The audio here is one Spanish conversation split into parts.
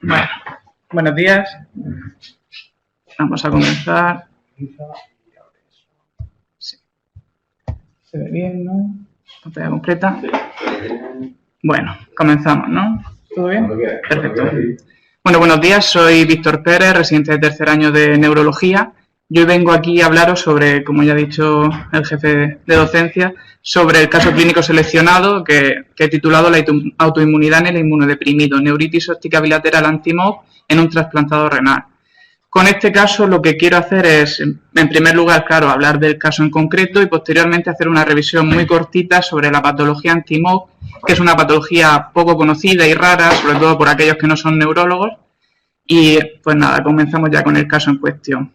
Bueno, buenos días. Vamos a comenzar. Sí. ¿Se ve bien, no? ¿Pantalla completa? Bueno, comenzamos, ¿no? ¿Todo bien? Perfecto. Bueno, buenos días. Soy Víctor Pérez, residente de tercer año de Neurología. Yo hoy vengo aquí a hablaros sobre, como ya ha dicho el jefe de docencia, sobre el caso clínico seleccionado que he titulado La autoinmunidad en el inmunodeprimido, neuritis óptica bilateral anti-MOG en un trasplantado renal. Con este caso lo que quiero hacer es, en primer lugar, claro, hablar del caso en concreto y posteriormente hacer una revisión muy cortita sobre la patología anti-MOG, que es una patología poco conocida y rara, sobre todo por aquellos que no son neurólogos. Y pues nada, comenzamos ya con el caso en cuestión.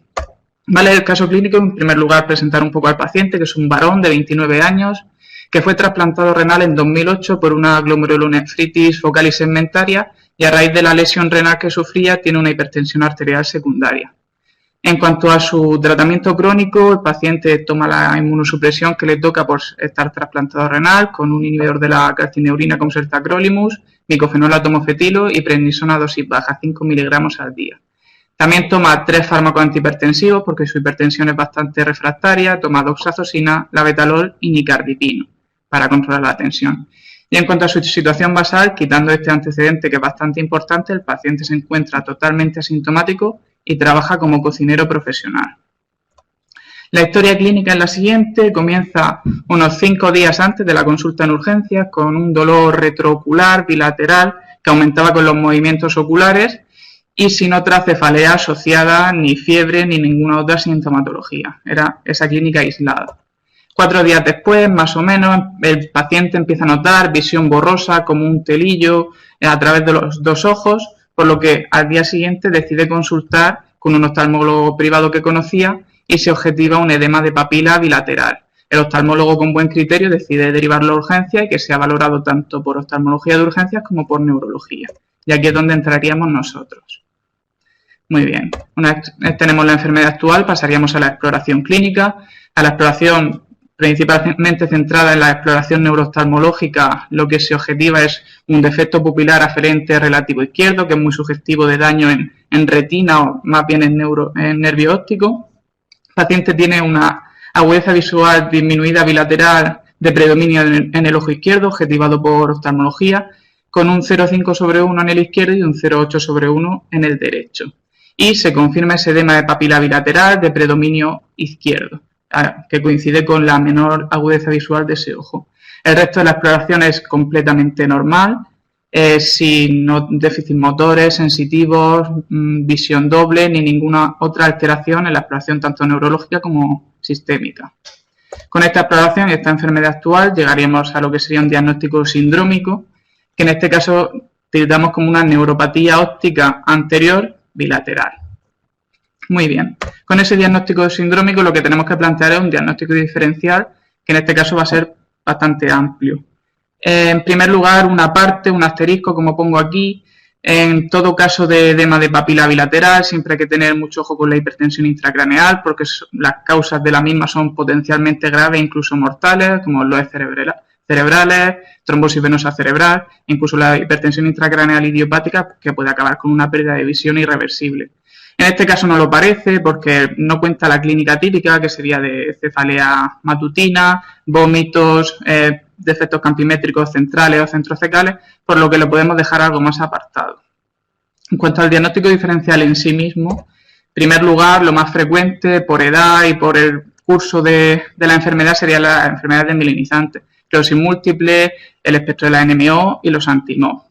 Vale, el caso clínico, en primer lugar, presentar un poco al paciente, que es un varón de 29 años, que fue trasplantado renal en 2008 por una glomerulonefritis focal y segmentaria y a raíz de la lesión renal que sufría tiene una hipertensión arterial secundaria. En cuanto a su tratamiento crónico, el paciente toma la inmunosupresión que le toca por estar trasplantado renal con un inhibidor de la calcineurina como es el tacrolimus, micofenolato mofetilo y prednisona a dosis baja, 5 miligramos al día. También toma 3 fármacos antihipertensivos porque su hipertensión es bastante refractaria, toma doxazosina, labetalol y nicardipino para controlar la tensión. Y en cuanto a su situación basal, quitando este antecedente que es bastante importante, el paciente se encuentra totalmente asintomático y trabaja como cocinero profesional. La historia clínica es la siguiente, comienza unos 5 días antes de la consulta en urgencias con un dolor retroocular bilateral que aumentaba con los movimientos oculares y sin otra cefalea asociada, ni fiebre, ni ninguna otra sintomatología. Era esa clínica aislada. 4 días después, más o menos, el paciente empieza a notar visión borrosa como un telillo a través de los 2 ojos, por lo que al día siguiente decide consultar con un oftalmólogo privado que conocía y se objetiva un edema de papila bilateral. El oftalmólogo con buen criterio decide derivarlo a urgencia y que sea valorado tanto por oftalmología de urgencias como por neurología. Y aquí es donde entraríamos nosotros. Muy bien, una vez tenemos la enfermedad actual, pasaríamos a la exploración clínica, a la exploración principalmente centrada en la exploración neurooftalmológica. Lo que se objetiva es un defecto pupilar aferente relativo izquierdo, que es muy sugestivo de daño en retina o más bien en nervio óptico. El paciente tiene una agudeza visual disminuida bilateral de predominio en el ojo izquierdo, objetivado por oftalmología, con un 0,5/1 en el izquierdo y un 0,8/1 en el derecho. Y se confirma ese edema de papila bilateral de predominio izquierdo, que coincide con la menor agudeza visual de ese ojo. El resto de la exploración es completamente normal, sin déficits motores, sensitivos, visión doble, ni ninguna otra alteración en la exploración tanto neurológica como sistémica. Con esta exploración y esta enfermedad actual llegaríamos a lo que sería un diagnóstico sindrómico, que en este caso titulamos como una neuropatía óptica anterior bilateral. Muy bien. Con ese diagnóstico sindrómico lo que tenemos que plantear es un diagnóstico diferencial que en este caso va a ser bastante amplio. En primer lugar, un asterisco, como pongo aquí. En todo caso de edema de papila bilateral siempre hay que tener mucho ojo con la hipertensión intracraneal porque las causas de la misma son potencialmente graves e incluso mortales, como los cerebrales, trombosis venosa cerebral, incluso la hipertensión intracraneal idiopática que puede acabar con una pérdida de visión irreversible. En este caso no lo parece porque no cuenta la clínica típica, que sería de cefalea matutina, vómitos, defectos campimétricos centrales o centrocecales, por lo que lo podemos dejar algo más apartado. En cuanto al diagnóstico diferencial en sí mismo, en primer lugar, lo más frecuente por edad y por el curso de la enfermedad sería la enfermedad desmielinizante, esclerosis múltiple, el espectro de la NMO y los anti-MOG.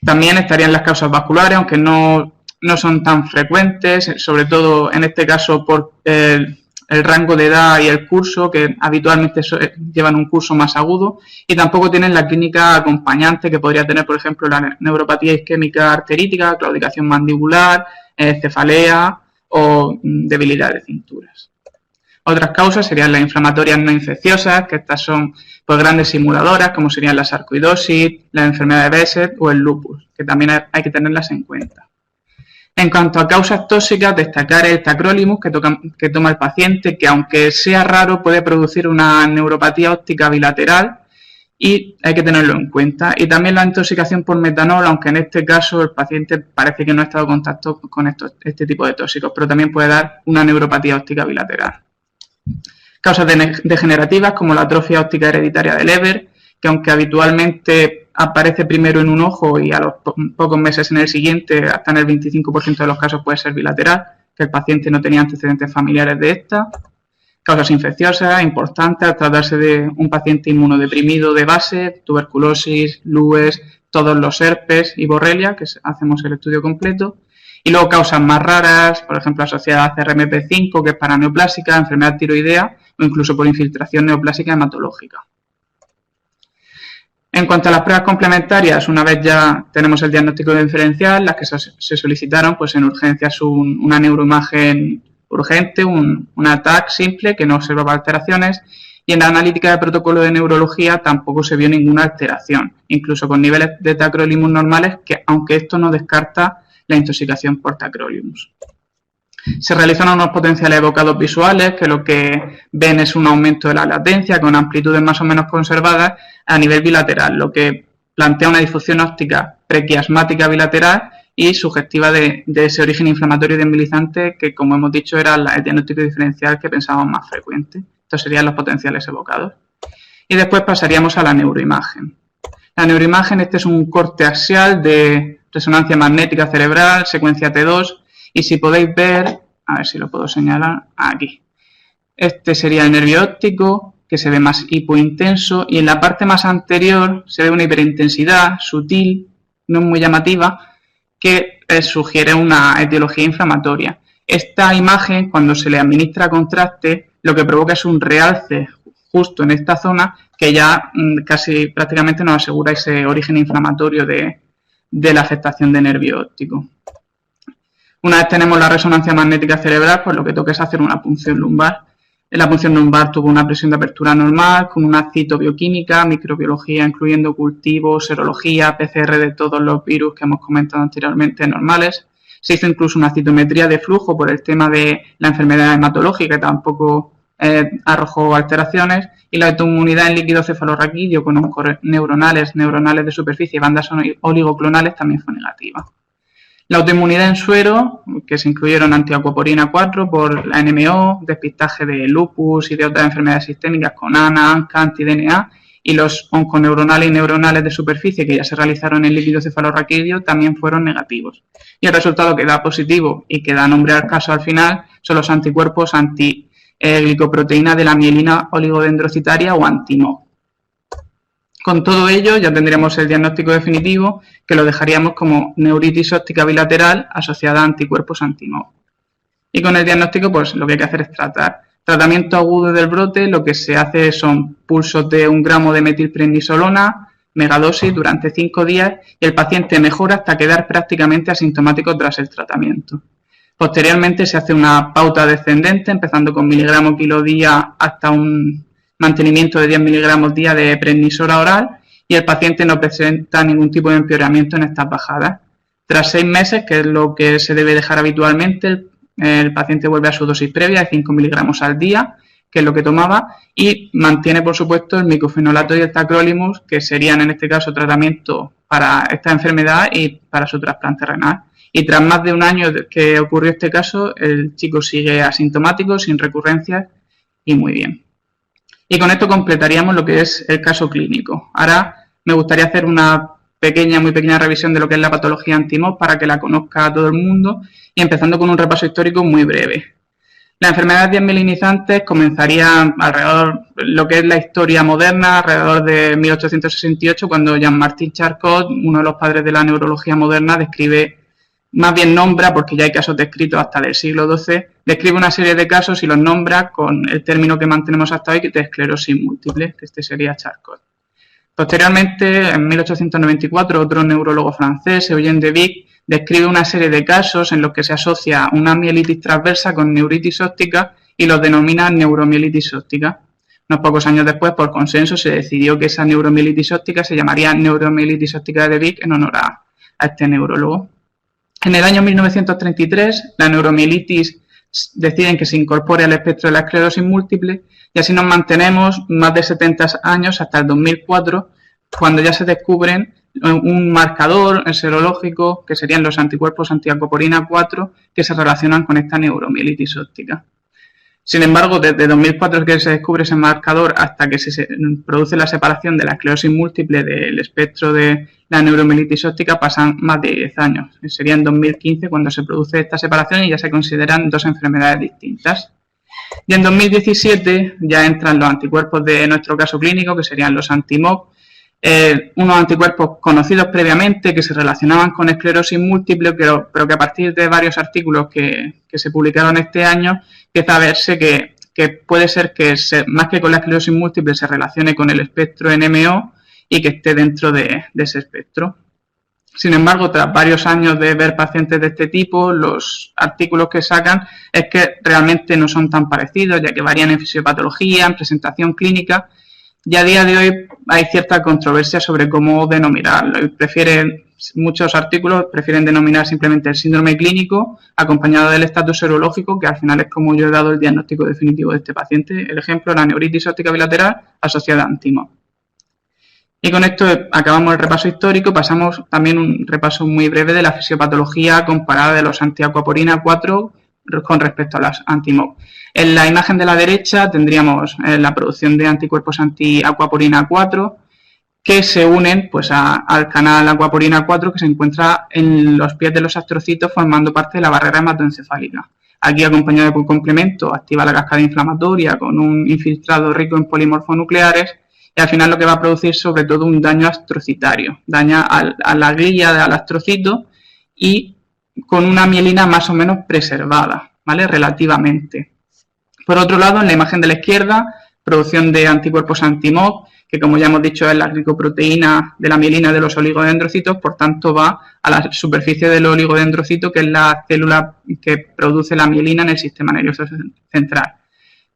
También estarían las causas vasculares, aunque no son tan frecuentes, sobre todo en este caso por el rango de edad y el curso, que habitualmente llevan un curso más agudo, y tampoco tienen la clínica acompañante que podría tener, por ejemplo, la neuropatía isquémica arterítica, claudicación mandibular, cefalea o debilidad de cinturas. Otras causas serían las inflamatorias no infecciosas, que estas son pues grandes simuladoras, como serían la sarcoidosis, la enfermedad de Behçet o el lupus, que también hay que tenerlas en cuenta. En cuanto a causas tóxicas, destacar el tacrolimus que toma el paciente, que aunque sea raro puede producir una neuropatía óptica bilateral y hay que tenerlo en cuenta. Y también la intoxicación por metanol, aunque en este caso el paciente parece que no ha estado en contacto con este tipo de tóxicos, pero también puede dar una neuropatía óptica bilateral. Causas degenerativas como la atrofia óptica hereditaria de Leber, que aunque habitualmente aparece primero en un ojo y a los pocos meses en el siguiente, hasta en el 25% de los casos puede ser bilateral, que el paciente no tenía antecedentes familiares de esta. Causas infecciosas importantes al tratarse de un paciente inmunodeprimido de base, tuberculosis, lues, todos los herpes y borrelia, que hacemos el estudio completo. Y luego causas más raras, por ejemplo, asociadas a CRMP5, que es para neoplásica, enfermedad tiroidea o incluso por infiltración neoplásica hematológica. En cuanto a las pruebas complementarias, una vez ya tenemos el diagnóstico diferencial, las que se solicitaron, pues en urgencias una neuroimagen urgente, un TAC simple que no observaba alteraciones, y en la analítica de protocolo de neurología tampoco se vio ninguna alteración, incluso con niveles de tacrolimus normales, que aunque esto no descarta la intoxicación por tacrolimus. Se realizaron unos potenciales evocados visuales que lo que ven es un aumento de la latencia con amplitudes más o menos conservadas a nivel bilateral, lo que plantea una difusión óptica prequiasmática bilateral y sugestiva de ese origen inflamatorio y desmilizante que, como hemos dicho, era el diagnóstico diferencial que pensábamos más frecuente. Estos serían los potenciales evocados. Y después pasaríamos a la neuroimagen. La neuroimagen, este es un corte axial de resonancia magnética cerebral, secuencia T2, y si podéis ver, a ver si lo puedo señalar, aquí. Este sería el nervio óptico, que se ve más hipointenso, y en la parte más anterior se ve una hiperintensidad sutil, no muy llamativa, que sugiere una etiología inflamatoria. Esta imagen, cuando se le administra contraste, lo que provoca es un realce justo en esta zona que ya casi prácticamente nos asegura ese origen inflamatorio de la afectación de nervio óptico. Una vez tenemos la resonancia magnética cerebral, pues lo que toca es hacer una punción lumbar. La punción lumbar tuvo una presión de apertura normal, con una citobioquímica, microbiología, incluyendo cultivos, serología, PCR de todos los virus que hemos comentado anteriormente normales. Se hizo incluso una citometría de flujo por el tema de la enfermedad hematológica, que tampoco arrojó alteraciones, y la autoinmunidad en líquido cefalorraquídeo con onconeuronales, neuronales de superficie y bandas oligoclonales también fue negativa. La autoinmunidad en suero, que se incluyeron antiacuaporina 4 por la NMO, despistaje de lupus y de otras enfermedades sistémicas con ANA, ANCA, anti-DNA, y los onconeuronales y neuronales de superficie que ya se realizaron en líquido cefalorraquídeo también fueron negativos. Y el resultado que da positivo y que da nombre al caso al final son los anticuerpos anti-glicoproteína de la mielina oligodendrocitaria o anti-MOG. Con todo ello ya tendríamos el diagnóstico definitivo, que lo dejaríamos como neuritis óptica bilateral asociada a anticuerpos anti-MOG. Y con el diagnóstico, pues lo que hay que hacer es tratar. Tratamiento agudo del brote, lo que se hace son pulsos de 1 gramo de metilprednisolona, megadosis durante 5 días, y el paciente mejora hasta quedar prácticamente asintomático tras el tratamiento. Posteriormente se hace una pauta descendente, empezando con miligramos kilo día hasta un mantenimiento de 10 miligramos día de prednisona oral, y el paciente no presenta ningún tipo de empeoramiento en estas bajadas. Tras 6 meses, que es lo que se debe dejar habitualmente, el paciente vuelve a su dosis previa de 5 miligramos al día, que es lo que tomaba, y mantiene, por supuesto, el micofenolato y el tacrolimus, que serían en este caso tratamiento para esta enfermedad y para su trasplante renal. Y tras más de un año que ocurrió este caso, el chico sigue asintomático, sin recurrencias y muy bien. Y con esto completaríamos lo que es el caso clínico. Ahora me gustaría hacer una muy pequeña revisión de lo que es la patología anti-MOG para que la conozca todo el mundo, y empezando con un repaso histórico muy breve. Las enfermedades desmielinizantes comenzarían alrededor, lo que es la historia moderna, alrededor de 1868, cuando Jean-Martin Charcot, uno de los padres de la neurología moderna, describe, más bien nombra, porque ya hay casos descritos hasta del siglo XII, describe una serie de casos y los nombra con el término que mantenemos hasta hoy, que es de esclerosis múltiple, que este sería Charcot. Posteriormente, en 1894, otro neurólogo francés, Eugène de Vic, describe una serie de casos en los que se asocia una mielitis transversa con neuritis óptica y los denomina neuromielitis óptica. Unos pocos años después, por consenso, se decidió que esa neuromielitis óptica se llamaría neuromielitis óptica de Vic en honor a este neurólogo. En el año 1933, la neuromielitis deciden que se incorpore al espectro de la esclerosis múltiple, y así nos mantenemos más de 70 años hasta el 2004, cuando ya se descubren un marcador serológico, que serían los anticuerpos antiacuaporina 4, que se relacionan con esta neuromielitis óptica. Sin embargo, desde 2004 que se descubre ese marcador hasta que se produce la separación de la esclerosis múltiple del espectro de la neuromielitis óptica pasan más de 10 años. Sería en 2015 cuando se produce esta separación y ya se consideran dos enfermedades distintas. Y en 2017 ya entran los anticuerpos de nuestro caso clínico, que serían los anti-MOG, unos anticuerpos conocidos previamente que se relacionaban con esclerosis múltiple, pero que a partir de varios artículos que se publicaron este año, empieza a verse que puede ser que más que con la esclerosis múltiple se relacione con el espectro NMO y que esté dentro de ese espectro. Sin embargo, tras varios años de ver pacientes de este tipo, los artículos que sacan es que realmente no son tan parecidos, ya que varían en fisiopatología, en presentación clínica, y a día de hoy hay cierta controversia sobre cómo denominarlo. Muchos artículos prefieren denominar simplemente el síndrome clínico acompañado del estatus serológico, que al final es como yo he dado el diagnóstico definitivo de este paciente. El ejemplo, la neuritis óptica bilateral asociada a anti-MOG. Y con esto acabamos el repaso histórico, pasamos también un repaso muy breve de la fisiopatología comparada de los antiacuaporina 4 con respecto a las anti-MOG. En la imagen de la derecha tendríamos la producción de anticuerpos anti-acuaporina 4 que se unen pues, al canal acuaporina 4 que se encuentra en los pies de los astrocitos formando parte de la barrera hematoencefálica. Aquí, acompañado por complemento, activa la cascada inflamatoria con un infiltrado rico en polimorfonucleares y al final lo que va a producir sobre todo un daño astrocitario. Daña a la glía del astrocito y con una mielina más o menos preservada, ¿vale? Relativamente. Por otro lado, en la imagen de la izquierda, producción de anticuerpos anti-MOG, que como ya hemos dicho es la glicoproteína de la mielina de los oligodendrocitos, por tanto va a la superficie del oligodendrocito, que es la célula que produce la mielina en el sistema nervioso central.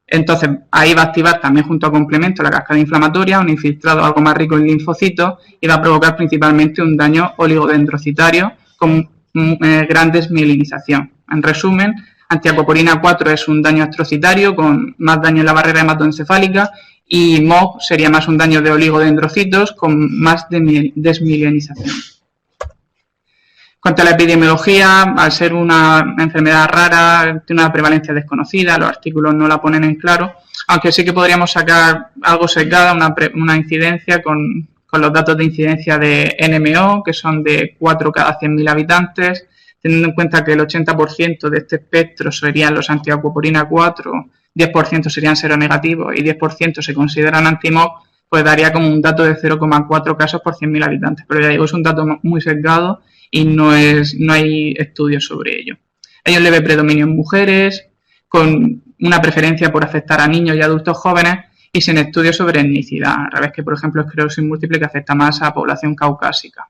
Entonces, ahí va a activar también junto a complemento la cascada inflamatoria, un infiltrado algo más rico en linfocitos y va a provocar principalmente un daño oligodendrocitario con gran desmielinización. En resumen, antiacuaporina 4 es un daño astrocitario con más daño en la barrera hematoencefálica y MOG sería más un daño de oligodendrocitos con más desmielinización. Cuanto a la epidemiología, al ser una enfermedad rara, tiene una prevalencia desconocida, los artículos no la ponen en claro, aunque sí que podríamos sacar algo sesgada, una incidencia con los datos de incidencia de NMO, que son de 4 cada 100.000 habitantes, teniendo en cuenta que el 80% de este espectro serían los antiacuaporina 4, 10% serían seronegativos y 10% se consideran anti-MOG, pues daría como un dato de 0,4 casos por 100.000 habitantes. Pero ya digo, es un dato muy sesgado y no hay estudios sobre ello. Hay un leve predominio en mujeres, con una preferencia por afectar a niños y adultos jóvenes y sin estudios sobre etnicidad, a revés que, por ejemplo, esclerosis múltiple que afecta más a población caucásica.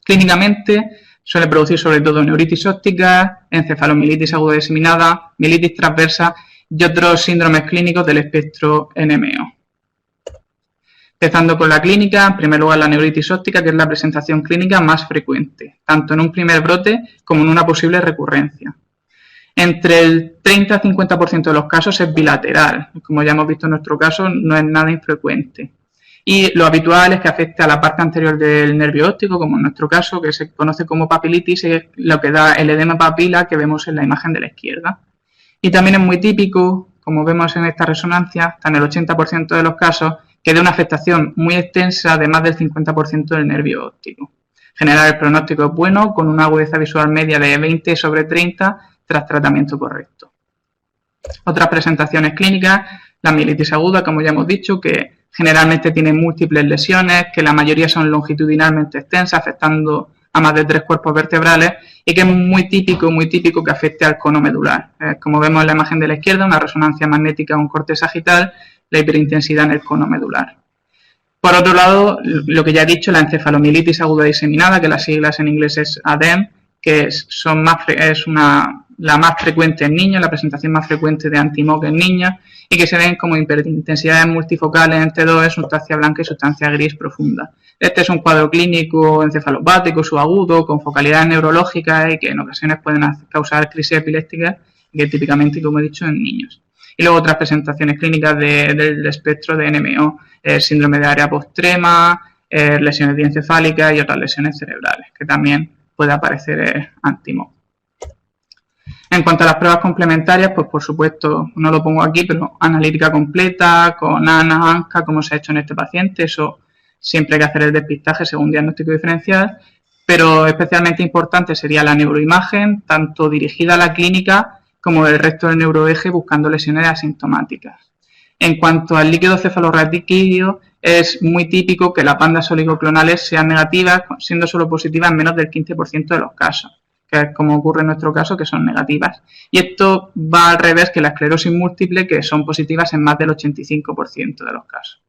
Clínicamente suele producir sobre todo neuritis óptica, encefalomielitis aguda diseminada, mielitis transversa y otros síndromes clínicos del espectro NMO. Empezando con la clínica, en primer lugar la neuritis óptica, que es la presentación clínica más frecuente, tanto en un primer brote como en una posible recurrencia. Entre el 30 a 50% de los casos es bilateral, como ya hemos visto en nuestro caso, no es nada infrecuente. Y lo habitual es que afecte a la parte anterior del nervio óptico, como en nuestro caso, que se conoce como papilitis, es lo que da el edema papila que vemos en la imagen de la izquierda. Y también es muy típico, como vemos en esta resonancia, hasta en el 80% de los casos, que dé una afectación muy extensa de más del 50% del nervio óptico. En general, el pronóstico es bueno, con una agudeza visual media de 20/30 tras tratamiento correcto. Otras presentaciones clínicas, la mielitis aguda, como ya hemos dicho, que generalmente tiene múltiples lesiones, que la mayoría son longitudinalmente extensas, afectando a más de 3 cuerpos vertebrales y que es muy típico que afecte al cono medular. Como vemos en la imagen de la izquierda, una resonancia magnética o un corte sagital, la hiperintensidad en el cono medular. Por otro lado, lo que ya he dicho, la encefalomielitis aguda diseminada, que las siglas en inglés es ADEM, que es la más frecuente en niños, la presentación más frecuente de anti-MOG en niños, y que se ven como hiperintensidades multifocales en T2, sustancia blanca y sustancia gris profunda. Este es un cuadro clínico encefalopático subagudo, con focalidades neurológicas y que en ocasiones pueden causar crisis epilépticas que típicamente, como he dicho, en niños. Y luego otras presentaciones clínicas del espectro de NMO, síndrome de área postrema, lesiones diencefálicas y otras lesiones cerebrales, que también puede aparecer anti-MOG. En cuanto a las pruebas complementarias, pues por supuesto, no lo pongo aquí, pero analítica completa, con ANA, ANCA, como se ha hecho en este paciente, eso siempre hay que hacer el despistaje según diagnóstico diferencial, pero especialmente importante sería la neuroimagen, tanto dirigida a la clínica como el resto del neuroeje buscando lesiones asintomáticas. En cuanto al líquido cefalorraquídeo, es muy típico que las bandas oligoclonales sean negativas, siendo solo positivas en menos del 15% de los casos, que es como ocurre en nuestro caso, que son negativas. Y esto va al revés que la esclerosis múltiple, que son positivas en más del 85% de los casos.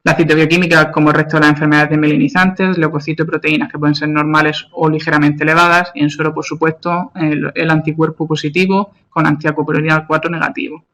La citobioquímica, como el resto de las enfermedades desmielinizantes, leucocitos y proteínas que pueden ser normales o ligeramente elevadas, y en suero, por supuesto, el anticuerpo positivo con antiacopirinol 4 negativo.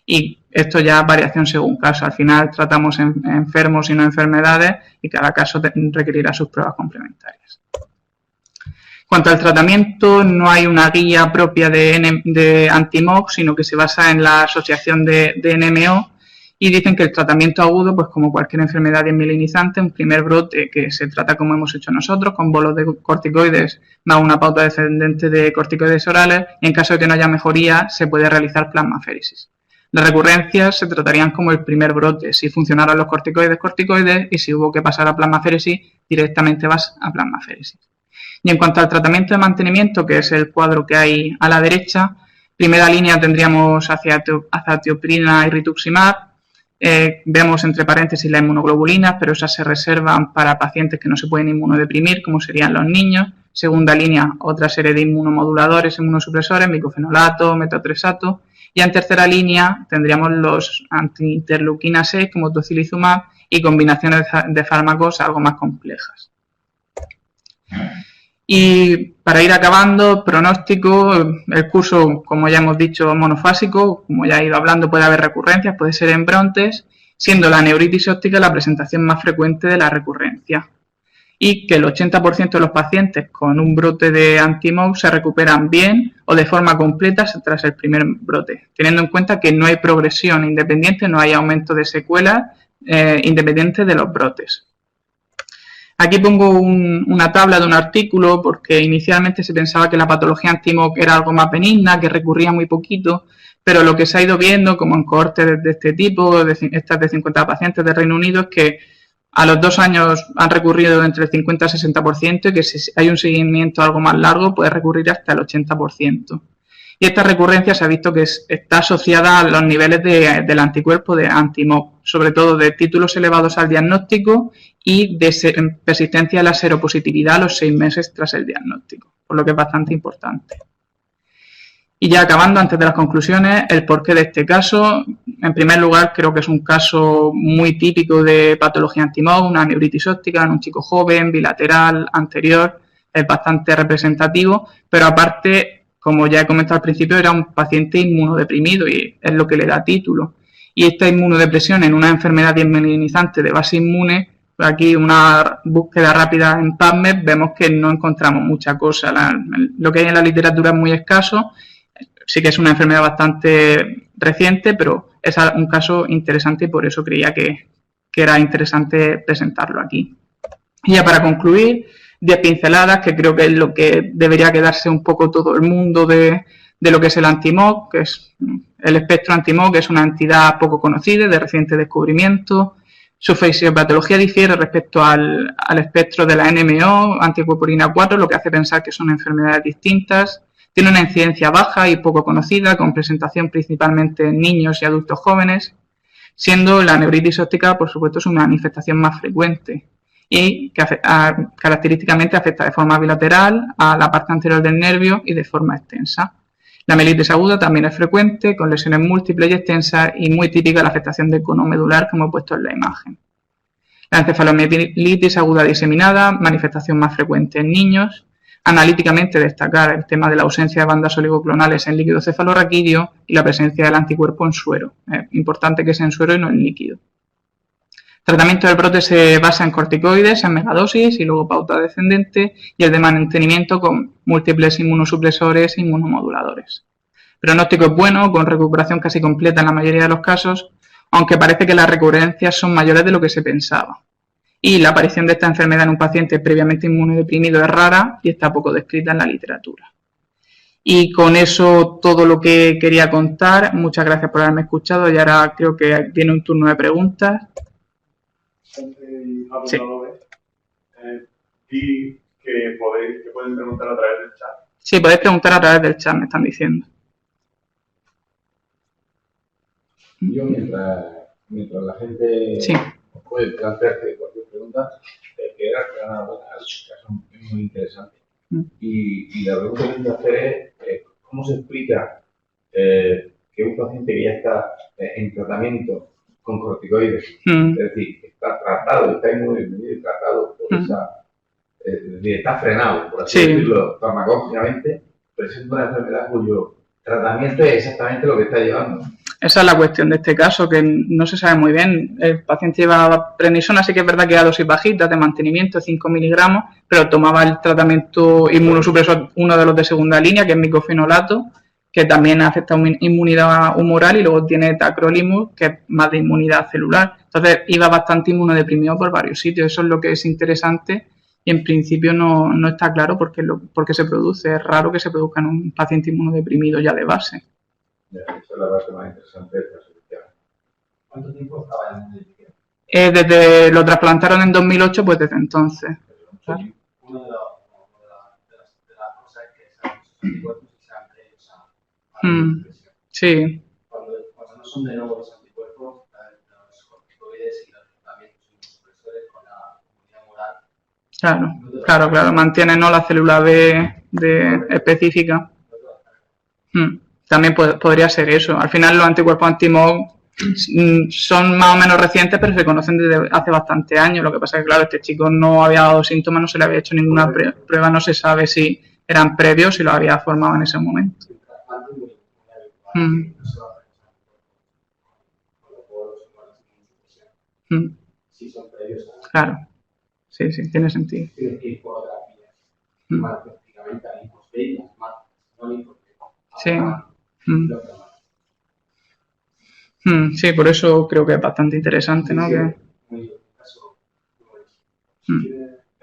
Y esto ya es variación según caso. Al final tratamos enfermos y no enfermedades y cada caso requerirá sus pruebas complementarias. En cuanto al tratamiento, no hay una guía propia de anti-MOG, sino que se basa en la asociación de NMO y dicen que el tratamiento agudo, pues como cualquier enfermedad desmielinizante, un primer brote que se trata como hemos hecho nosotros, con bolos de corticoides más una pauta descendente de corticoides orales, y en caso de que no haya mejoría se puede realizar plasmaféresis. Las recurrencias se tratarían como el primer brote, si funcionaron los corticoides, y si hubo que pasar a plasmaféresis, directamente vas a plasmaféresis. Y en cuanto al tratamiento de mantenimiento, que es el cuadro que hay a la derecha, primera línea tendríamos azatioprina y rituximab. Vemos entre paréntesis las inmunoglobulinas, pero esas se reservan para pacientes que no se pueden inmunodeprimir, como serían los niños. Segunda línea, otra serie de inmunomoduladores, inmunosupresores, micofenolato, metotrexato. Y en tercera línea tendríamos los antiinterleuquina 6 como tocilizumab y combinaciones de fármacos algo más complejas. Y para ir acabando, pronóstico, el curso, como ya hemos dicho, monofásico, como ya he ido hablando, puede haber recurrencias, puede ser en brontes, siendo la neuritis óptica la presentación más frecuente de la recurrencia. Y que el 80% de los pacientes con un brote de anti-MOG se recuperan bien o de forma completa tras el primer brote, teniendo en cuenta que no hay progresión independiente, no hay aumento de secuelas independiente de los brotes. Aquí pongo una tabla de un artículo porque inicialmente se pensaba que la patología anti-MOG era algo más benigna, que recurría muy poquito, pero lo que se ha ido viendo, como en cohortes de este tipo, estas de 50 pacientes de Reino Unido, es que a los 2 años han recurrido entre el 50 y el 60% y que si hay un seguimiento algo más largo puede recurrir hasta el 80%. Y esta recurrencia se ha visto que está asociada a los niveles del anticuerpo de anti-MOG, sobre todo de títulos elevados al diagnóstico y de persistencia de la seropositividad a los 6 meses tras el diagnóstico, por lo que es bastante importante. Y ya acabando, antes de las conclusiones, el porqué de este caso. En primer lugar, creo que es un caso muy típico de patología anti-MOG, una neuritis óptica en un chico joven, bilateral, anterior, es bastante representativo, pero aparte, como ya he comentado al principio, era un paciente inmunodeprimido y es lo que le da título. Y esta inmunodepresión en una enfermedad desmielinizante de base inmune, aquí una búsqueda rápida en PubMed, vemos que no encontramos mucha cosa. Lo que hay en la literatura es muy escaso. Sí que es una enfermedad bastante reciente, pero es un caso interesante y por eso creía que era interesante presentarlo aquí. Y ya para concluir, 10 pinceladas, que creo que es lo que debería quedarse un poco todo el mundo de lo que es el anti-MOG, que es el espectro anti-MOG, que es una entidad poco conocida, de reciente descubrimiento. Su fisiopatología difiere respecto al espectro de la NMO, antiacopirinol 4, lo que hace pensar que son enfermedades distintas. Tiene una incidencia baja y poco conocida, con presentación principalmente en niños y adultos jóvenes, siendo la neuritis óptica, por supuesto, su manifestación más frecuente y que característicamente afecta de forma bilateral a la parte anterior del nervio y de forma extensa. La mielitis aguda también es frecuente, con lesiones múltiples y extensas y muy típica la afectación del cono medular, como he puesto en la imagen. La encefalomielitis aguda diseminada, manifestación más frecuente en niños. Analíticamente destacar el tema de la ausencia de bandas oligoclonales en líquido cefalorraquídeo y la presencia del anticuerpo en suero. Es importante que sea en suero y no en líquido. Tratamiento del brote se basa en corticoides, en megadosis y luego pauta descendente y el de mantenimiento con múltiples inmunosupresores e inmunomoduladores. pronóstico es bueno, con recuperación casi completa en la mayoría de los casos, aunque parece que las recurrencias son mayores de lo que se pensaba. Y la aparición de esta enfermedad en un paciente previamente inmunodeprimido es rara y está poco descrita en la literatura. Y con eso todo lo que quería contar. Muchas gracias por haberme escuchado y ahora creo que viene un turno de preguntas. Sí. Y que pueden preguntar a través del chat. Sí, podéis preguntar a través del chat, me están diciendo. Yo, mientras la gente sí. puede plantearse cualquier pregunta, que era una buena, es muy interesante. Y la pregunta que quiero hacer es, ¿cómo se explica que un paciente que ya está en tratamiento con corticoides, es decir, está tratado, está inmunodeprimido y tratado por esa, está frenado, por así decirlo, farmacológicamente, presenta una enfermedad cuyo tratamiento es exactamente lo que está llevando? Esa es la cuestión de este caso, que no se sabe muy bien. El paciente lleva prednisona, sí que es verdad que a dosis bajitas de mantenimiento, 5 miligramos, pero tomaba el tratamiento inmunosupresor, uno de los de segunda línea, que es micofenolato, que también afecta inmunidad humoral, y luego tiene tacrolimus, que es más de inmunidad celular. Entonces iba bastante inmunodeprimido por varios sitios. Eso es lo que es interesante y en principio no está claro por qué se produce. Es raro que se produzca en un paciente inmunodeprimido ya de base. Esa es la parte más interesante de esta solución. ¿Cuánto tiempo estaba en el equipo? Desde lo trasplantaron en 2008, pues desde entonces. ¿Claro? Una de las cosas es que sean muchos anticuerpos y sean previos a la infección. Sí. Cuando no son de nuevo los anticuerpos, los corticoides y los tratamientos inmunosupresores con la comunidad moral. Claro. Mantiene, ¿no?, la célula B específica. También podría ser eso. Al final los anticuerpos anti-MOG son más o menos recientes, pero se conocen desde hace bastantes años. Lo que pasa es que, claro, este chico no había dado síntomas, no se le había hecho ninguna prueba, no se sabe si eran previos o si lo había formado en ese momento. Si son previos a... Claro. Sí, tiene sentido. Tiene que ir por otra vía. Más prácticamente a linfosferias, más no linfosferias. Sí, por eso creo que es bastante interesante, ¿no? ¿Quieres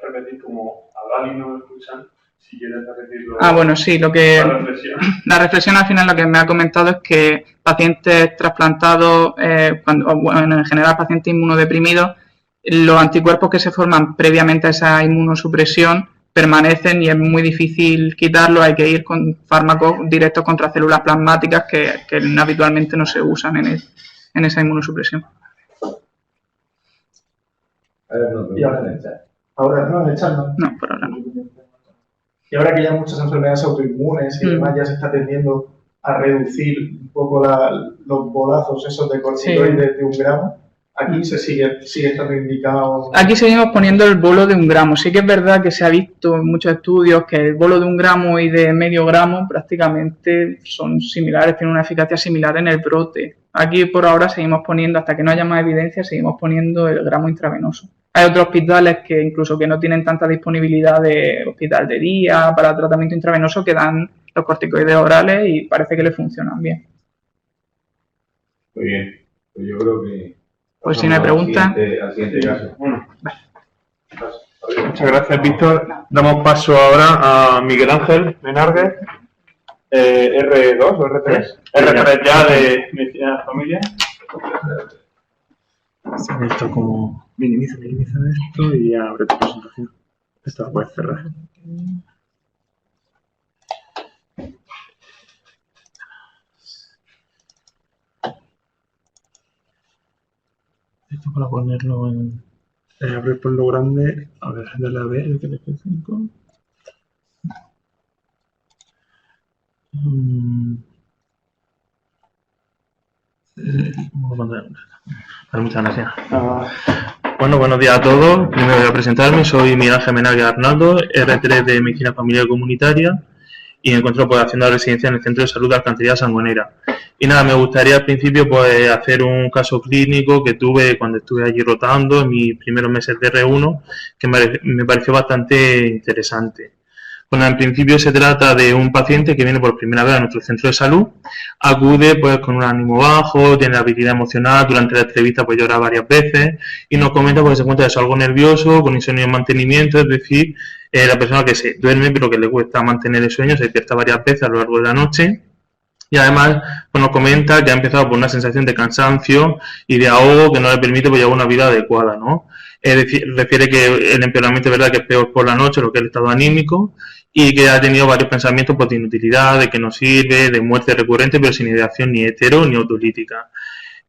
repetir como hablar y no escuchar? Si quieres repetirlo. Bueno, sí, la reflexión al final lo que me ha comentado es que pacientes trasplantados, en general pacientes inmunodeprimidos, los anticuerpos que se forman previamente a esa inmunosupresión permanecen y es muy difícil quitarlos. Hay que ir con fármacos directos contra células plasmáticas que habitualmente no se usan en esa inmunosupresión. Y ahora en el chat. Ahora no, en el chat no. No, por ahora no. Y ahora que ya hay muchas enfermedades autoinmunes y además ya se está tendiendo a reducir un poco los bolazos esos de corticoides de 1 gramo, aquí sigue estando indicado. Aquí seguimos poniendo el bolo de 1 gramo. Sí que es verdad que se ha visto en muchos estudios que el bolo de 1 gramo y de medio gramo prácticamente son similares, tienen una eficacia similar en el brote. Aquí por ahora seguimos poniendo, hasta que no haya más evidencia, seguimos poniendo el gramo intravenoso. Hay otros hospitales que incluso que no tienen tanta disponibilidad de hospital de día para tratamiento intravenoso que dan los corticoides orales y parece que le funcionan bien. Muy bien, pues yo creo que... Pues si no hay preguntas... Al siguiente caso. Muchas gracias, Víctor. Damos paso ahora a Miguel Ángel Menarguez, R2 o R3. R3 ya de Medicina de la Familia. Esto como minimiza esto y abre tu presentación. Esto lo puedes cerrar. Esto para ponerlo en... abrir por lo grande. A ver, dale a ver el que le fue 5. Muchas gracias. Bueno, buenos días a todos. Primero voy a presentarme. Soy Miguel Ángel Menarguez Arnaldo, R3 de Medicina Familiar Comunitaria y me encuentro haciendo residencia en el Centro de Salud de Alcantarilla Sangonera. Y nada, me gustaría al principio pues hacer un caso clínico que tuve cuando estuve allí rotando en mis primeros meses de R1, que me pareció bastante interesante. Bueno, en principio se trata de un paciente que viene por primera vez a nuestro centro de salud, acude pues con un ánimo bajo, tiene habilidad emocional, durante la entrevista pues llora varias veces y nos comenta porque se encuentra eso, algo nervioso, con insomnio en mantenimiento, es decir, la persona que se duerme pero que le cuesta mantener el sueño, se despierta varias veces a lo largo de la noche. Y además pues nos comenta que ha empezado por una sensación de cansancio y de ahogo que no le permite pues, llevar una vida adecuada, ¿no? Es decir, refiere que el empeoramiento es verdad que es peor por la noche, lo que es el estado anímico, y que ha tenido varios pensamientos pues, de inutilidad, de que no sirve, de muerte recurrente, pero sin ideación ni hetero ni autolítica.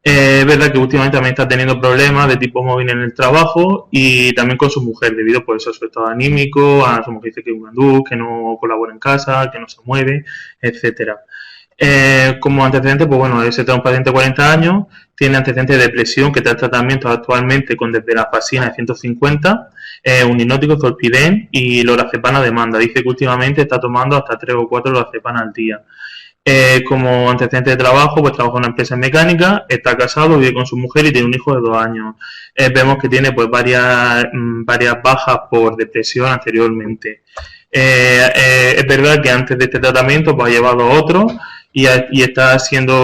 Es verdad que últimamente también está teniendo problemas de tipo móvil en el trabajo y también con su mujer, debido pues, a su estado anímico, a su mujer dice que es un andú, que no colabora en casa, que no se mueve, etcétera. Como antecedente, pues bueno, ese es un paciente de 40 años, tiene antecedentes de depresión que está en tratamiento actualmente con desvelafasina de 150, un hipnótico, zolpidem y lorazepam a demanda. Dice que últimamente está tomando hasta 3 o 4 lorazepam al día. Como antecedente de trabajo, pues trabaja en una empresa mecánica, está casado, vive con su mujer y tiene un hijo de 2 años. Vemos que tiene pues varias bajas por depresión anteriormente. Es verdad que antes de este tratamiento pues ha llevado otro y está siendo,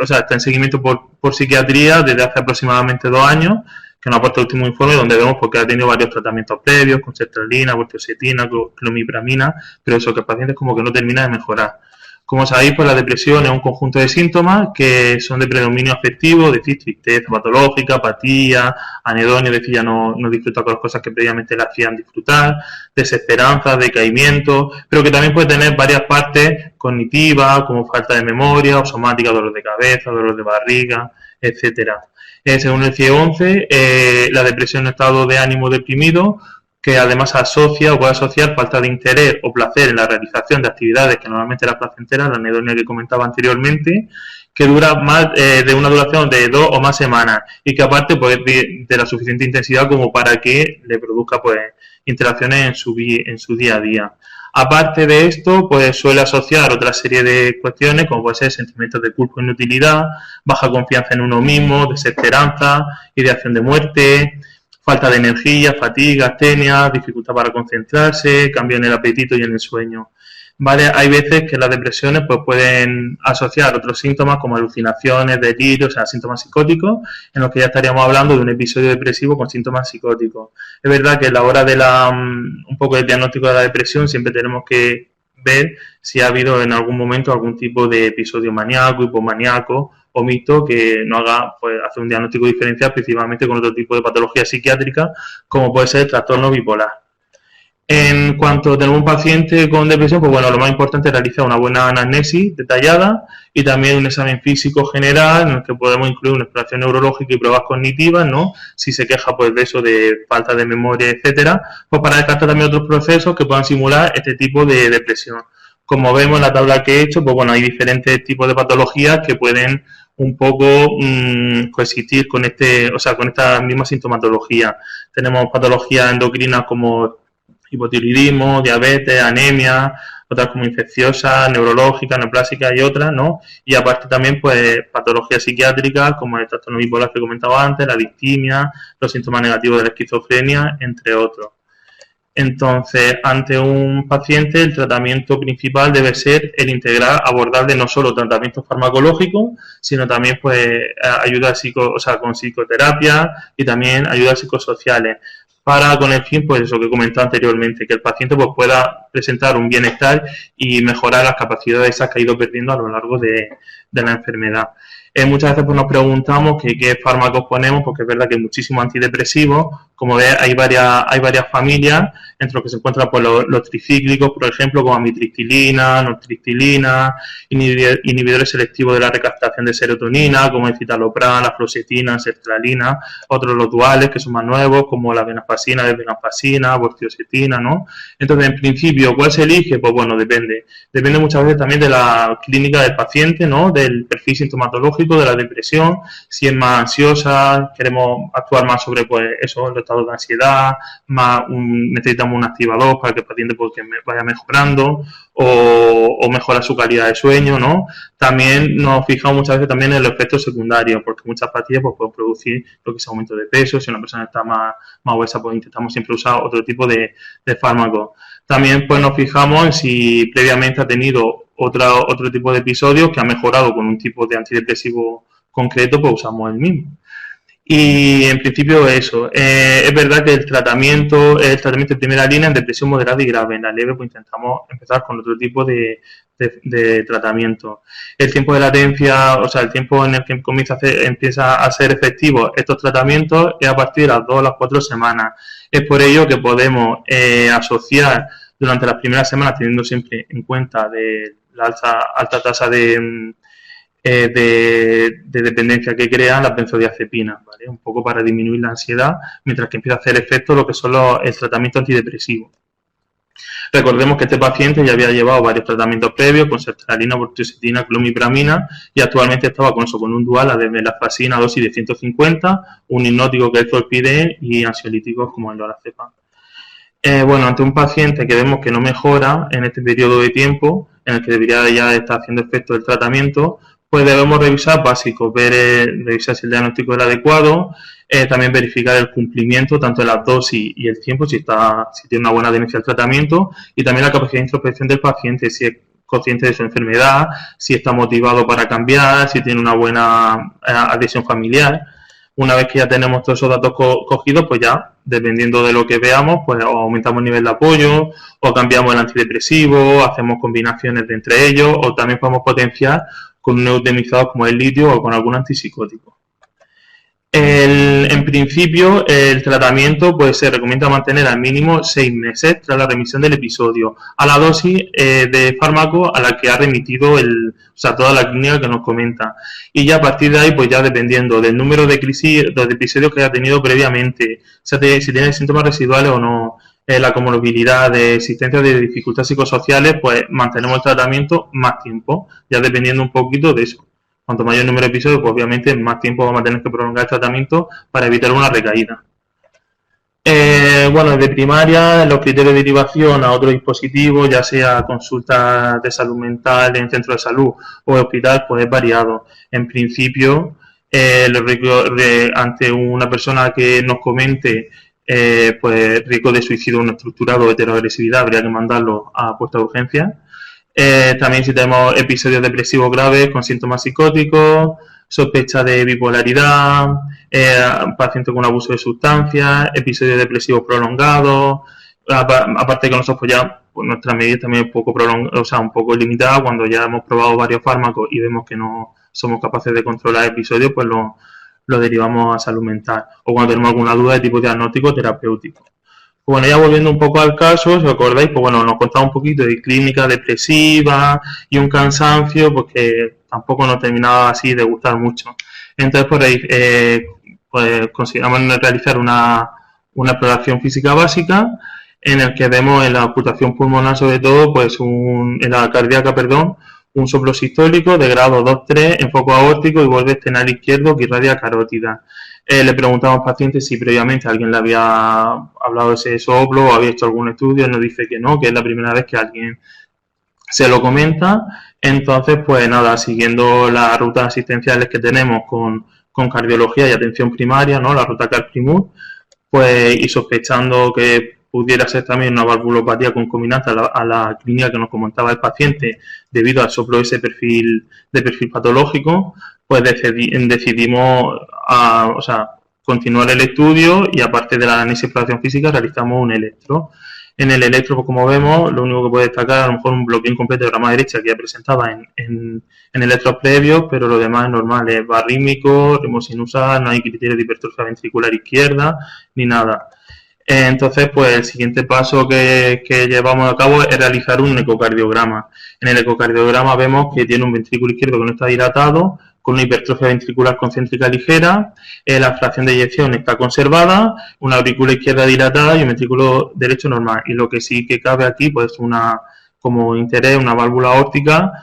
o sea, está en seguimiento por psiquiatría desde hace aproximadamente 2 años, que nos aporta el último informe donde vemos porque ha tenido varios tratamientos previos, con sertralina, vortioxetina, clomipramina, pero eso que el paciente es como que no termina de mejorar. Como sabéis, pues la depresión es un conjunto de síntomas que son de predominio afectivo, es decir, tristeza patológica, apatía, anedonia, es decir, ya no disfruta con las cosas que previamente le hacían disfrutar, desesperanza, decaimiento, pero que también puede tener varias partes cognitivas, como falta de memoria, o somática, dolor de cabeza, dolor de barriga, etcétera. Según el CIE-11, la depresión es un estado de ánimo deprimido, que además asocia o puede asociar falta de interés o placer en la realización de actividades que normalmente eran placenteras, la anedonia que comentaba anteriormente, que dura más de una duración de 2 o más semanas y que aparte pues, de la suficiente intensidad como para que le produzca pues, interacciones en su día a día. Aparte de esto, pues suele asociar otra serie de cuestiones, como puede ser sentimientos de culpa e inutilidad, baja confianza en uno mismo, desesperanza, ideación de muerte, falta de energía, fatiga, astenia, dificultad para concentrarse, cambio en el apetito y en el sueño. ¿Vale? Hay veces que las depresiones pues, pueden asociar otros síntomas como alucinaciones, delirios, o sea, síntomas psicóticos, en los que ya estaríamos hablando de un episodio depresivo con síntomas psicóticos. Es verdad que a la hora de un poco del diagnóstico de la depresión siempre tenemos que ver si ha habido en algún momento algún tipo de episodio maníaco, hipomaníaco o mixto que no haga pues, hacer un diagnóstico diferencial principalmente con otro tipo de patología psiquiátrica como puede ser el trastorno bipolar. En cuanto tenemos un paciente con depresión, pues bueno, lo más importante es realizar una buena anamnesis detallada y también un examen físico general en el que podemos incluir una exploración neurológica y pruebas cognitivas, ¿no? Si se queja pues de eso, de falta de memoria, etcétera, pues para descartar también otros procesos que puedan simular este tipo de depresión. Como vemos en la tabla que he hecho, pues bueno, hay diferentes tipos de patologías que pueden un poco coexistir con con esta misma sintomatología. Tenemos patologías endocrinas como hipotiroidismo, diabetes, anemia, otras como infecciosas, neurológicas, neoplásicas y otras, ¿no? Y aparte también, pues, patologías psiquiátricas como el trastorno bipolar que comentaba antes, la distimia, los síntomas negativos de la esquizofrenia, entre otros. Entonces, ante un paciente, el tratamiento principal debe ser el integral abordable no solo tratamiento farmacológico, sino también pues ayuda con psicoterapia y también ayudas psicosociales, para con el fin, pues eso que comentaba anteriormente, que el paciente pues pueda presentar un bienestar y mejorar las capacidades esas que ha ido perdiendo a lo largo de la enfermedad. Muchas veces pues, nos preguntamos qué fármacos ponemos, porque es verdad que hay muchísimos antidepresivos. Como ves, hay varias familias, entre los que se encuentran pues, los tricíclicos, por ejemplo, como amitriptilina, nortriptilina, inhibidores selectivos de la recaptación de serotonina, como el citalopram, la fluoxetina, sertralina, otros los duales, que son más nuevos, como la venlafaxina, desvenlafaxina, vortioxetina, ¿no? Entonces, en principio, ¿cuál se elige? Pues bueno, depende. Depende muchas veces también de la clínica del paciente, ¿no? Del perfil sintomatológico, de la depresión, si es más ansiosa, queremos actuar más sobre pues eso, el estado de ansiedad, necesitamos un activador para que el paciente pues, que vaya mejorando o mejora su calidad de sueño, ¿no? También nos fijamos muchas veces también en los efectos secundarios, porque muchas pastillas pues, pueden producir lo que es aumento de peso, si una persona está más obesa pues intentamos siempre usar otro tipo de fármacos. También pues nos fijamos en si previamente ha tenido otro tipo de episodios que ha mejorado con un tipo de antidepresivo concreto, pues usamos el mismo. Y en principio eso, es verdad que el tratamiento de primera línea en depresión moderada y grave. En la leve pues intentamos empezar con otro tipo de tratamiento. El tiempo de latencia, o sea, el tiempo en el que empieza a ser efectivo estos tratamientos es a partir de las 2 a las 4 semanas. Es por ello que podemos asociar durante las primeras semanas, teniendo siempre en cuenta de la alta tasa de dependencia que crean las benzodiazepinas, ¿vale? Un poco para disminuir la ansiedad, mientras que empieza a hacer efecto lo que son el tratamiento antidepresivo. Recordemos que este paciente ya había llevado varios tratamientos previos con sertralina, bortioxetina, clomipramina y actualmente estaba con un dual de venlafaxina a dosis de 150, un hipnótico que es el zolpidem y ansiolíticos como el lorazepam. Bueno, ante un paciente que vemos que no mejora en este periodo de tiempo en el que debería ya estar haciendo efecto el tratamiento, pues debemos revisar básicos, revisar si el diagnóstico es adecuado, también verificar el cumplimiento tanto de las dosis y el tiempo, si tiene una buena adherencia al tratamiento, y también la capacidad de introspección del paciente, si es consciente de su enfermedad, si está motivado para cambiar, si tiene una buena adhesión familiar. Una vez que ya tenemos todos esos datos cogidos, pues ya, dependiendo de lo que veamos, pues o aumentamos el nivel de apoyo, o cambiamos el antidepresivo, hacemos combinaciones de entre ellos, o también podemos potenciar con un neurotenizador como el litio o con algún antipsicótico. En principio, el tratamiento pues se recomienda mantener al mínimo 6 meses tras la remisión del episodio, a la dosis de fármaco a la que ha remitido toda la clínica que nos comenta. Y ya a partir de ahí, pues ya dependiendo del número de crisis, de episodios que haya tenido previamente, si tiene síntomas residuales o no, la comorbilidad de existencia de dificultades psicosociales, pues mantenemos el tratamiento más tiempo, ya dependiendo un poquito de eso. Cuanto mayor número de episodios, pues obviamente más tiempo vamos a tener que prolongar el tratamiento para evitar una recaída. Bueno, desde primaria, los criterios de derivación a otro dispositivo, ya sea consulta de salud mental en centro de salud o hospital, pues es variado. En principio, ante una persona que nos comente pues riesgo de suicidio no estructurado o heteroagresividad, habría que mandarlo a puesta de urgencia. También si tenemos episodios depresivos graves con síntomas psicóticos, sospecha de bipolaridad, paciente con abuso de sustancias, episodios depresivos prolongados, aparte que nosotros pues ya pues nuestra medida también es un poco limitada. Cuando ya hemos probado varios fármacos y vemos que no somos capaces de controlar episodios, pues lo derivamos a salud mental, o cuando tenemos alguna duda de tipo diagnóstico terapéutico. Bueno, ya volviendo un poco al caso, si os acordáis, pues bueno, nos contaba un poquito de clínica depresiva y un cansancio, pues que tampoco nos terminaba así de gustar mucho. Entonces, por ahí, pues consideramos realizar una exploración física básica en el que vemos en la ocultación pulmonar, sobre todo, pues en la cardíaca, un soplo sistólico de grado 2-3 en foco aórtico y borde externo izquierdo que irradia carótida. Le preguntamos al paciente si previamente alguien le había hablado de ese soplo o había hecho algún estudio. Nos dice que no, que es la primera vez que alguien se lo comenta. Entonces, pues nada, siguiendo las rutas asistenciales que tenemos con cardiología y atención primaria, ¿no? La ruta CARPRIMUR, pues y sospechando que pudiera ser también una valvulopatía concomitante a la clínica que nos comentaba el paciente debido al soplo de perfil patológico, pues decidimos continuar el estudio y aparte de la análisis de exploración física realizamos un electro. En el electro, pues, como vemos, lo único que puede destacar a lo mejor un bloqueo incompleto de rama derecha que ya presentaba en electros previos, pero lo demás es normal, es barrítmico, ritmo sinusal, no hay criterios de hipertrofia ventricular izquierda ni nada. Entonces, pues el siguiente paso que llevamos a cabo es realizar un ecocardiograma. En el ecocardiograma vemos que tiene un ventrículo izquierdo que no está dilatado, con una hipertrofia ventricular concéntrica ligera, la fracción de eyección está conservada, una aurícula izquierda dilatada y un ventrículo derecho normal. Y lo que sí que cabe aquí, pues como interés, una válvula aórtica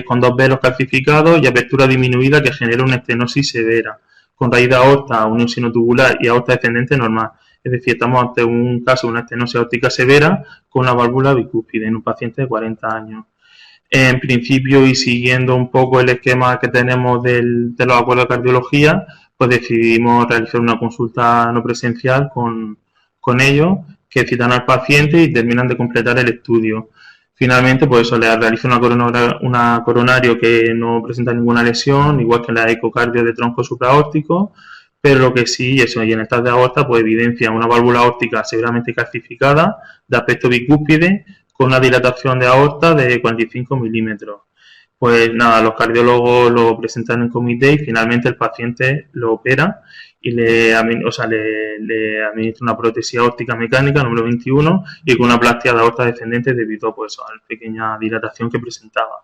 con 2 velos calcificados y apertura disminuida que genera una estenosis severa, con raíz de aorta, unión sinotubular y aorta descendente normal. Es decir, estamos ante un caso de una estenosis aórtica severa con una válvula bicúspide en un paciente de 40 años. En principio, y siguiendo un poco el esquema que tenemos de los acuerdos de cardiología, pues decidimos realizar una consulta no presencial con ellos que citan al paciente y terminan de completar el estudio. Finalmente, pues eso, le realiza una coronario que no presenta ninguna lesión, igual que la ecocardio de tronco supraórtico, pero lo que sí, eso, y en estas de aorta, pues evidencia una válvula aórtica severamente calcificada, de aspecto bicúspide, con una dilatación de aorta de 45 milímetros. Pues nada, los cardiólogos lo presentan en comité y finalmente el paciente lo opera y le administra una prótesis aórtica mecánica número 21 y con una plastia de aorta descendente debido pues, a la pequeña dilatación que presentaba.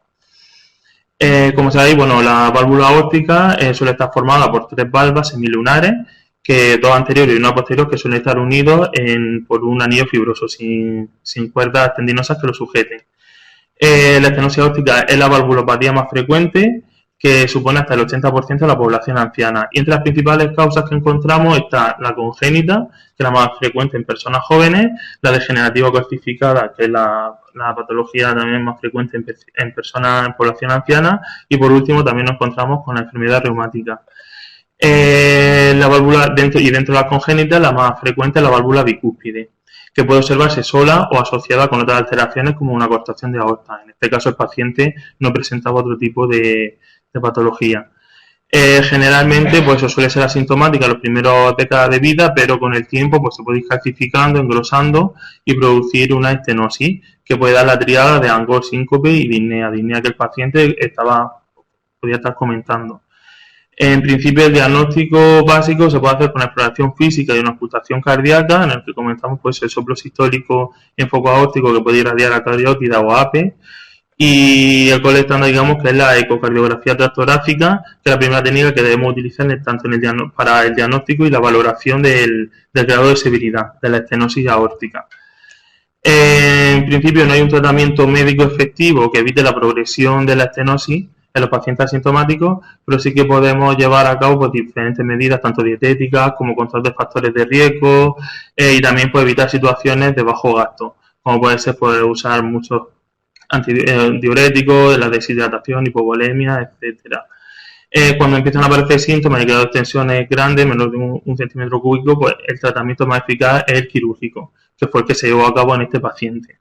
Como sabéis, bueno, la válvula aórtica suele estar formada por 3 valvas semilunares, que 2 anteriores y una posterior, que suelen estar unidos por un anillo fibroso sin cuerdas tendinosas que lo sujeten. La estenosis aórtica es la valvulopatía más frecuente, que supone hasta el 80% de la población anciana. Y entre las principales causas que encontramos está la congénita, que es la más frecuente en personas jóvenes, la degenerativa calcificada, que es la patología también más frecuente en personas en población anciana, y por último también nos encontramos con la enfermedad reumática. La válvula dentro de la congénita, la más frecuente es la válvula bicúspide, que puede observarse sola o asociada con otras alteraciones como una cortación de aorta. En este caso el paciente no presentaba otro tipo de patología. Generalmente pues eso suele ser asintomática en las primeras décadas de vida, pero con el tiempo pues se puede ir calcificando, engrosando y producir una estenosis que puede dar la triada de angor, síncope y disnea que el paciente podía estar comentando. En principio, el diagnóstico básico se puede hacer con exploración física y una ocultación cardíaca, en el que comenzamos pues, el soplo sistólico en foco aórtico que puede irradiar a cariótida o APE, y el cole estándar, digamos, que es la ecocardiografía transtorácica, que es la primera técnica que debemos utilizar tanto para el diagnóstico y la valoración del grado de severidad de la estenosis aórtica. En principio, no hay un tratamiento médico efectivo que evite la progresión de la estenosis en los pacientes asintomáticos, pero sí que podemos llevar a cabo pues, diferentes medidas, tanto dietéticas como control de factores de riesgo, y también pues, evitar situaciones de bajo gasto, como puede ser pues, usar muchos diuréticos, la deshidratación, hipovolemia, etcétera. Cuando empiezan a aparecer síntomas y grado de extensiones grandes, menos de un centímetro cúbico, pues el tratamiento más eficaz es el quirúrgico, que fue el que se llevó a cabo en este paciente.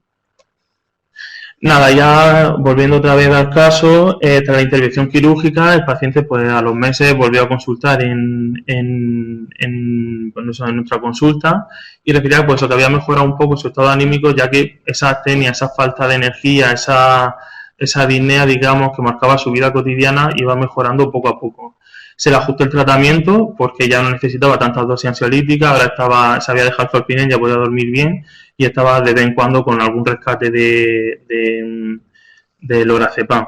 Nada, ya volviendo otra vez al caso, tras la intervención quirúrgica, el paciente pues a los meses volvió a consultar en nuestra consulta y refería pues, que había mejorado un poco su estado anímico, ya que esa astenia, esa falta de energía, esa disnea, digamos, que marcaba su vida cotidiana, iba mejorando poco a poco. Se le ajustó el tratamiento porque ya no necesitaba tantas dosis ansiolíticas, ahora se había dejado el zolpidem, ya podía dormir bien y estaba de vez en cuando con algún rescate de lorazepam.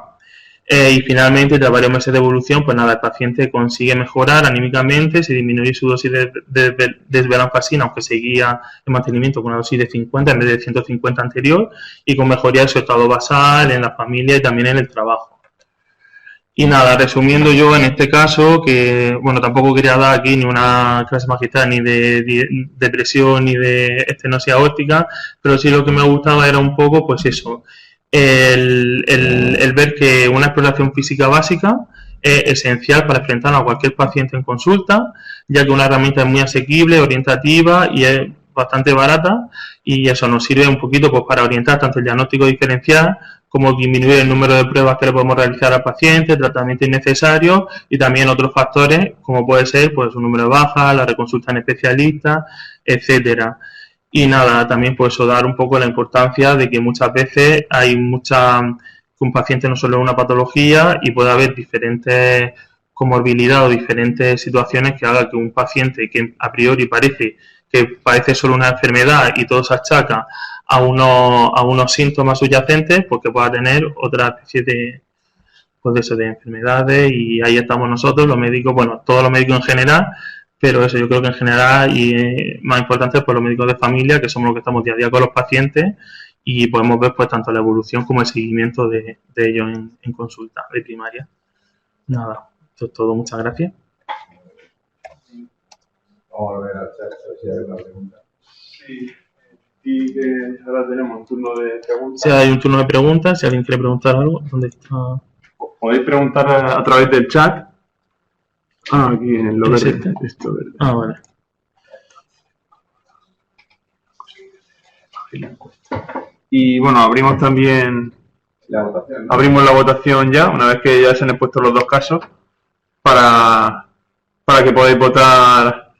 Y finalmente, tras varios meses de evolución, pues nada, el paciente consigue mejorar anímicamente, se disminuye su dosis de desvelanfacina, aunque seguía en mantenimiento con una dosis de 50 en vez de 150 anterior, y con mejoría de su estado basal, en la familia y también en el trabajo. Y nada, resumiendo yo en este caso, que bueno, tampoco quería dar aquí ni una clase magistral ni de depresión ni de estenosis aórtica, pero sí lo que me gustaba era un poco, pues eso, el ver que una exploración física básica es esencial para enfrentar a cualquier paciente en consulta, ya que una herramienta es muy asequible, orientativa y es bastante barata, y eso nos sirve un poquito pues, para orientar tanto el diagnóstico diferencial como disminuir el número de pruebas que le podemos realizar al paciente, tratamiento innecesario y también otros factores como puede ser pues un número de bajas, la reconsulta en especialistas, etcétera. Y nada, también pues eso, dar un poco la importancia de que muchas veces que un paciente no solo es una patología y puede haber diferentes comorbilidades o diferentes situaciones que hagan que un paciente que a priori parece solo una enfermedad y todo se achaca a unos síntomas subyacentes, pues que pueda tener otra especie de enfermedades, y ahí estamos nosotros, los médicos, bueno, todos los médicos en general, pero eso yo creo que en general y más importante pues los médicos de familia, que somos los que estamos día a día con los pacientes y podemos ver pues tanto la evolución como el seguimiento de ellos en consulta de primaria. Nada, esto es todo, muchas gracias. Vamos a ver al chat, a ver si hay alguna pregunta. Sí. Y que ahora tenemos un turno de preguntas. Si hay un turno de preguntas, si alguien quiere preguntar algo, ¿dónde está? Podéis preguntar a través del chat. Aquí en lo verde. Esto verde. Vale. Y bueno, abrimos también La votación, ¿no? abrimos la votación ya, una vez que ya se han expuesto los dos casos, para que podáis votar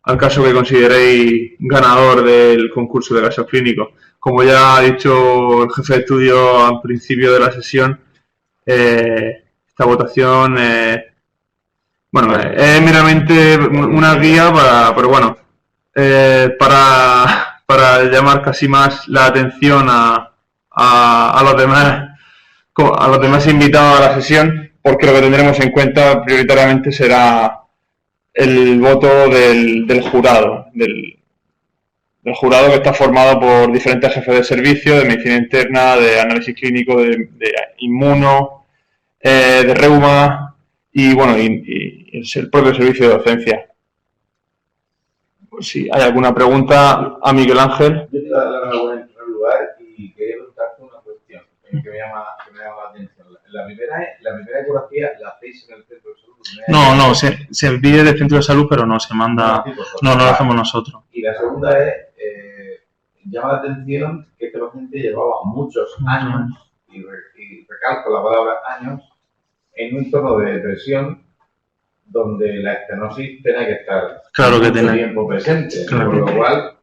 al caso que consideréis ganador del concurso de casos clínicos. Como ya ha dicho el jefe de estudio al principio de la sesión, esta votación bueno, es meramente una guía pero bueno, para llamar casi más la atención a los demás invitados a la sesión, porque lo que tendremos en cuenta prioritariamente será el voto del jurado, del jurado, que está formado por diferentes jefes de servicio, de medicina interna, de análisis clínico, de inmuno, de reuma y bueno, y el propio servicio de docencia. Pues si hay alguna pregunta a Miguel Ángel. Yo te iba a dar la enhorabuena en primer lugar y quería preguntarte una cuestión que me llama la atención. La primera ecografía la hacéis en el centro de salud. No, se pide del centro de salud, pero no se manda, no lo hacemos nosotros. Y la segunda es, llama la atención que este paciente llevaba muchos años, y recalco la palabra años, en un entorno de depresión donde la estenosis tenía que estar mucho tiempo presente. Claro. Por lo cual,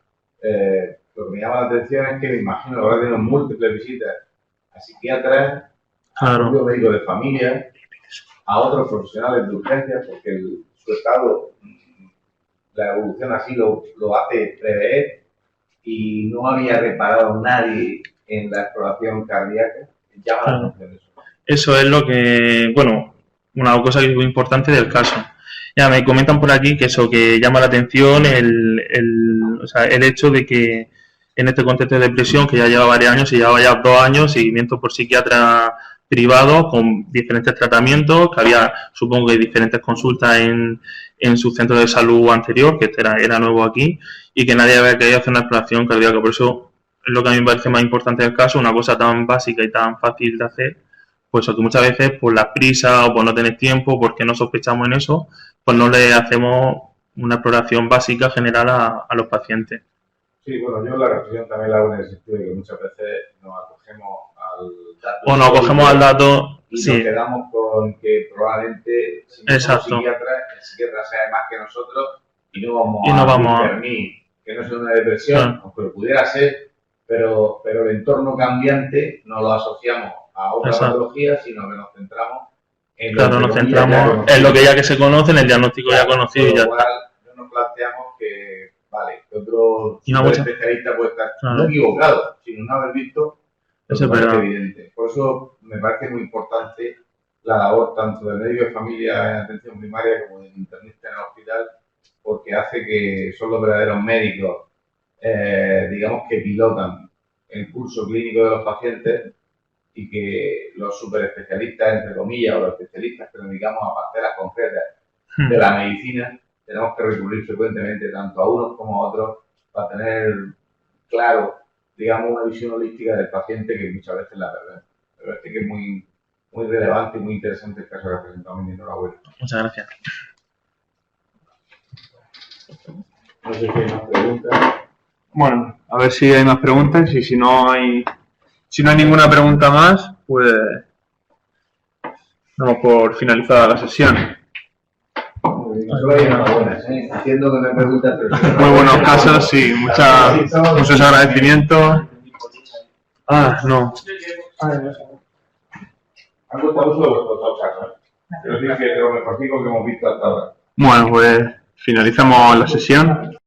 lo que me llama la atención es que me imagino que habrá tenido múltiples visitas a psiquiatras, a un médico de familia, a otros profesionales de urgencias, porque su estado, la evolución así lo hace prever, y no había reparado nadie en la exploración cardíaca. Llama la atención eso. Eso es lo que, bueno, una cosa que es muy importante del caso. Ya me comentan por aquí que eso, que llama la atención el hecho de que en este contexto de depresión, que ya lleva varios años, y llevaba ya 2 años, seguimiento por psiquiatra privado con diferentes tratamientos, que había, supongo que diferentes consultas en su centro de salud anterior, que era nuevo aquí, y que nadie había querido hacer una exploración cardíaca. Por eso es lo que a mí me parece más importante del caso, una cosa tan básica y tan fácil de hacer, pues que muchas veces por la prisa o por no tener tiempo, porque no sospechamos en eso, pues no le hacemos una exploración básica general a los pacientes. Sí, bueno, yo la reflexión también la hago en el sentido de que muchas veces nos acogemos al dato. O nos acogemos al dato, y nos quedamos con que probablemente si no somos psiquiatras, el psiquiatra sabe más que nosotros y no vamos a discernir que no es una depresión, aunque lo pudiera ser, pero el entorno cambiante no lo asociamos a otra patología, sino que nos centramos en lo que ya que se conoce, en el diagnóstico ya conocido. Con lo cual, no nos planteamos que, vale, que otro especialista puede estar no equivocado, sino no haber visto lo que es evidente. Por eso me parece muy importante la labor tanto del médico de familia en atención primaria como del internista en el hospital, porque hace que son los verdaderos médicos, digamos, que pilotan el curso clínico de los pacientes, y que los superespecialistas, entre comillas, o los especialistas que nos dedicamos a parcelas concretas de la medicina, tenemos que recurrir frecuentemente tanto a unos como a otros para tener claro, digamos, una visión holística del paciente que muchas veces la perdemos. Me parece que es muy, muy relevante y muy interesante el caso que ha presentado mi enhorabuena. Muchas gracias. No sé si hay más preguntas. Bueno, a ver si hay más preguntas, y si no hay ninguna pregunta más, pues damos por finalizada la sesión. Solo hay enhorabuena, entiendo que me preguntas, pero... Muy buenos casos, sí, muchos agradecimientos. No. Han gustado mucho vuestros dos casos. Pero digo que de lo mejorcito que hemos visto hasta ahora. Bueno, pues finalizamos la sesión.